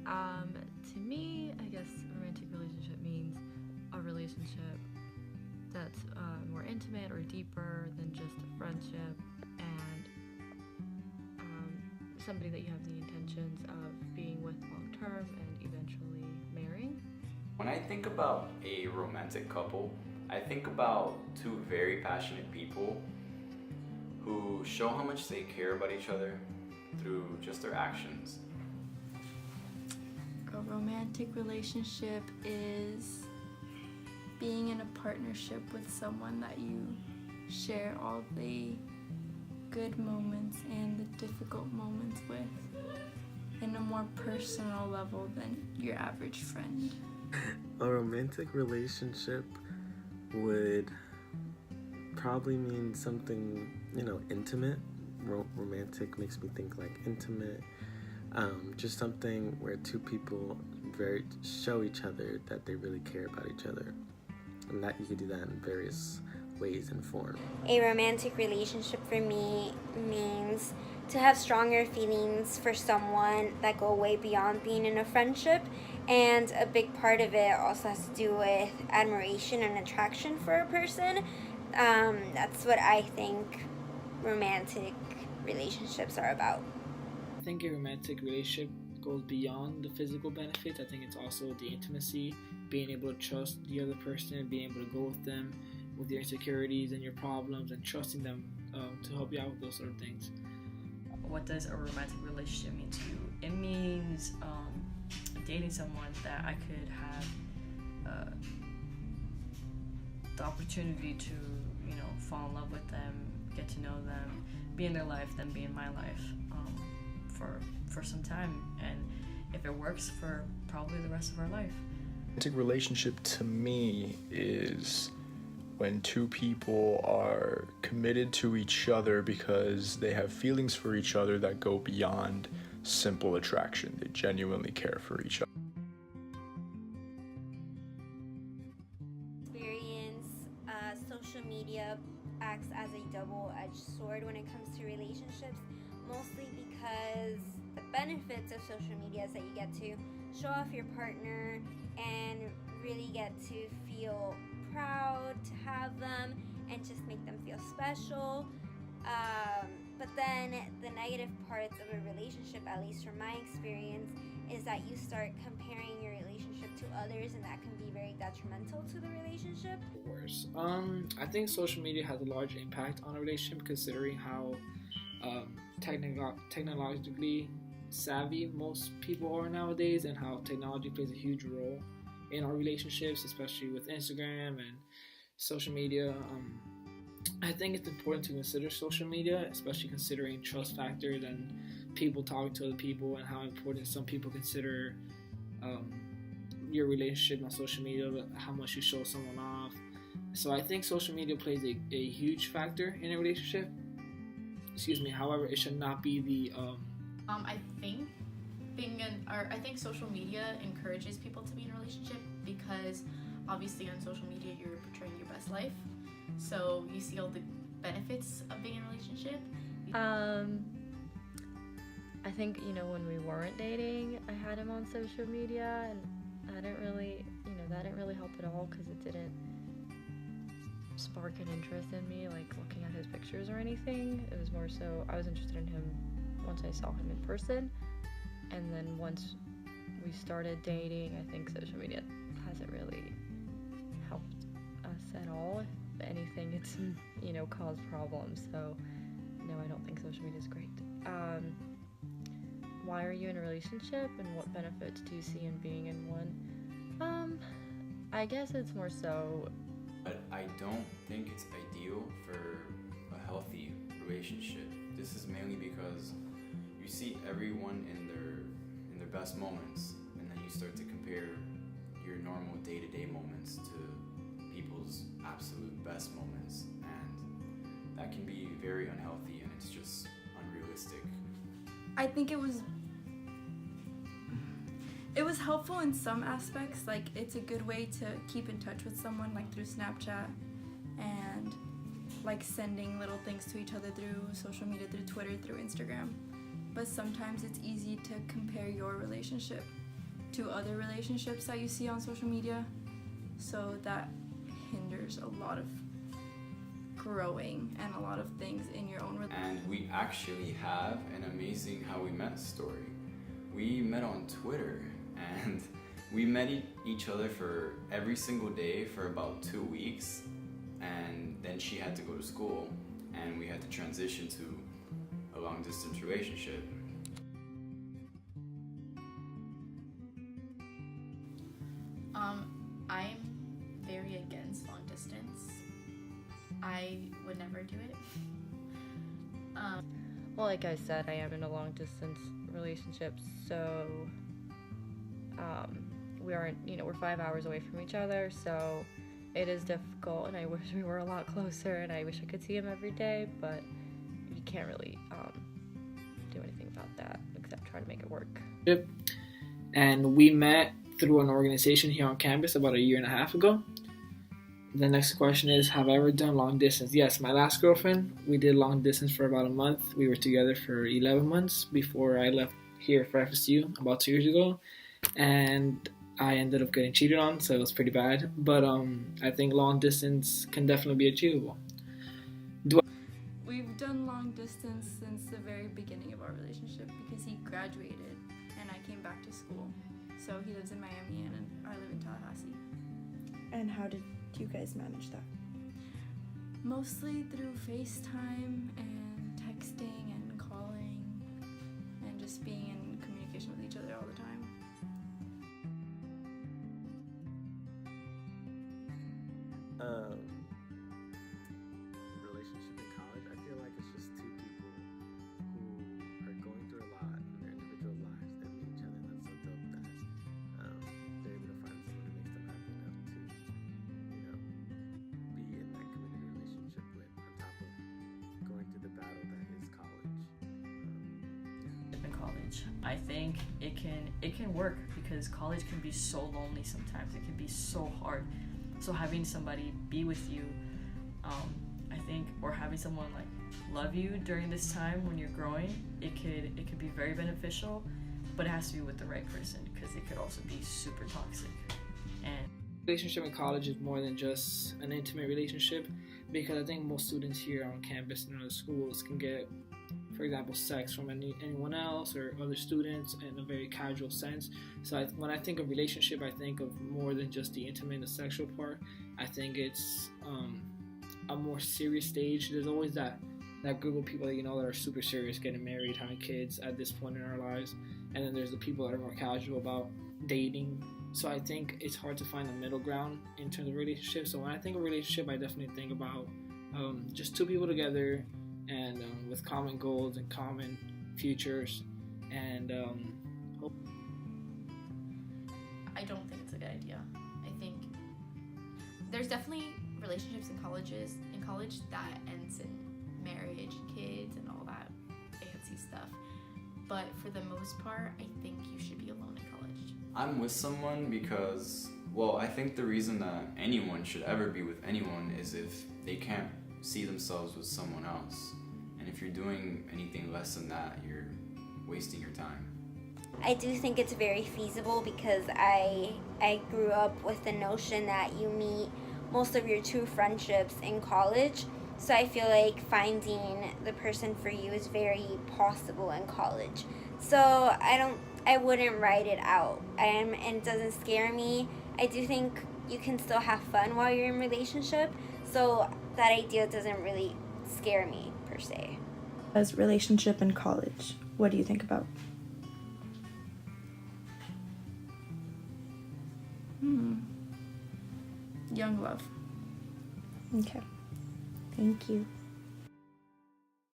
To me, I guess romantic relationship means a relationship that's more intimate or deeper than just a friendship, and somebody that you have the intentions of being with long term and eventually marrying. When I think about a romantic couple, I think about two very passionate people who show how much they care about each other through just their actions. A romantic relationship is being in a partnership with someone that you share all the good moments and the difficult moments with in a more personal level than your average friend. A romantic relationship would probably mean something, intimate. Romantic makes me think like intimate. Just something where two people show each other that they really care about each other. And that you can do that in various ways and forms. A romantic relationship for me means to have stronger feelings for someone that go way beyond being in a friendship, and a big part of it also has to do with admiration and attraction for a person. That's what I think romantic relationships are about. I think a romantic relationship goes beyond the physical benefits. I think it's also the intimacy, being able to trust the other person, being able to go with them with your insecurities and your problems, and trusting them to help you out with those sort of things. What does a romantic relationship mean to you? It means dating someone that I could have the opportunity to, fall in love with them, get to know them, be in their life, then be in my life for some time, and if it works, for probably the rest of our life. Romantic relationship to me is when two people are committed to each other because they have feelings for each other that go beyond simple attraction. They genuinely care for each other. Social media acts as a double-edged sword when it comes to relationships, mostly because the benefits of social media is that you get to show off your partner and really get to feel proud to have them and just make them feel special. But then the negative parts of a relationship, at least from my experience, is that you start comparing your relationship to others, and that can be very detrimental to the relationship. Worse. I think social media has a large impact on a relationship, considering how technologically savvy most people are nowadays, and how technology plays a huge role in our relationships, especially with Instagram and social media. I think it's important to consider social media, especially considering trust factors and people talking to other people, and how important some people consider your relationship on social media, how much you show someone off. So I think social media plays a huge factor in a relationship. However, it should not be the I think social media encourages people to be in a relationship, because obviously on social media you're portraying your best life, so you see all the benefits of being in a relationship. I think, when we weren't dating, I had him on social media, and that didn't really help at all, because it didn't spark an interest in me, like looking at his pictures or anything. It was more so I was interested in him once I saw him in person, and then once we started dating, I think social media hasn't really helped us at all. If anything, it's caused problems. So no, I don't think social media is great. Why are you in a relationship, and what benefits do you see in being in one? I guess it's more so. But I don't think it's ideal for a healthy relationship. This is mainly because you see everyone in their best moments, and then you start to compare your normal day-to-day moments to people's absolute best moments, and that can be very unhealthy, and it's just unrealistic. I think it was helpful in some aspects. Like, it's a good way to keep in touch with someone, like through Snapchat, and like sending little things to each other through social media, through Twitter, through Instagram. But sometimes it's easy to compare your relationship to other relationships that you see on social media. So that hinders a lot of growing and a lot of things in your own relationship. And we actually have an amazing how we met story. We met on Twitter, and we met each other for every single day for about 2 weeks, and then she had to go to school, and we had to transition to a long distance relationship. I'm very against long distance. I would never do it. Well, like I said, I am in a long distance relationship, so we aren't, we're 5 hours away from each other, so it is difficult, and I wish we were a lot closer, and I wish I could see him every day, but you can't really do anything about that except try to make it work. And we met through an organization here on campus about 1.5 years ago. The next question is, have I ever done long distance? Yes, my last girlfriend, we did long distance for about a month. We were together for 11 months before I left here for FSU about 2 years ago. And I ended up getting cheated on, so it was pretty bad. But I think long distance can definitely be achievable. We've done long distance since the very beginning of our relationship because he graduated and I came back to school. So he lives in Miami and I live in Tallahassee. And how did you guys manage that? Mostly through FaceTime and texting and calling and just being in communication with each other all the time. Relationship in college, I feel like it's just two people who are going through a lot in their individual lives that meet each other. That's so dope that they're able to find someone who makes them happy enough to, be in that committed relationship with, on top of going through the battle that is college. In college, I think it can work because college can be so lonely sometimes. It can be so hard. So having somebody be with you, I think, or having someone like love you during this time when you're growing, it could be very beneficial, but it has to be with the right person because it could also be super toxic. And Relationship in college is more than just an intimate relationship, because I think most students here on campus and other schools can get, for example, sex from anyone else or other students in a very casual sense. So when I think of relationship, I think of more than just the intimate and the sexual part. I think it's a more serious stage. There's always that group of people that that are super serious, getting married, having kids at this point in our lives, and then there's the people that are more casual about dating. So I think it's hard to find a middle ground in terms of relationship. So when I think of relationship, I definitely think about just two people together and with common goals and common futures, and I don't think it's a good idea. I think there's definitely relationships in college that ends in marriage, kids, and all that fancy stuff. But for the most part, I think you should be alone in college. I'm with someone because, well, I think the reason that anyone should ever be with anyone is if they can't see themselves with someone else. And if you're doing anything less than that, you're wasting your time. I do think it's very feasible because I grew up with the notion that you meet most of your true friendships in college. So I feel like finding the person for you is very possible in college. So I wouldn't write it out. And it doesn't scare me. I do think you can still have fun while you're in a relationship. So that idea doesn't really scare me per se. As relationship in college, what do you think about? Young love. Okay. Thank you.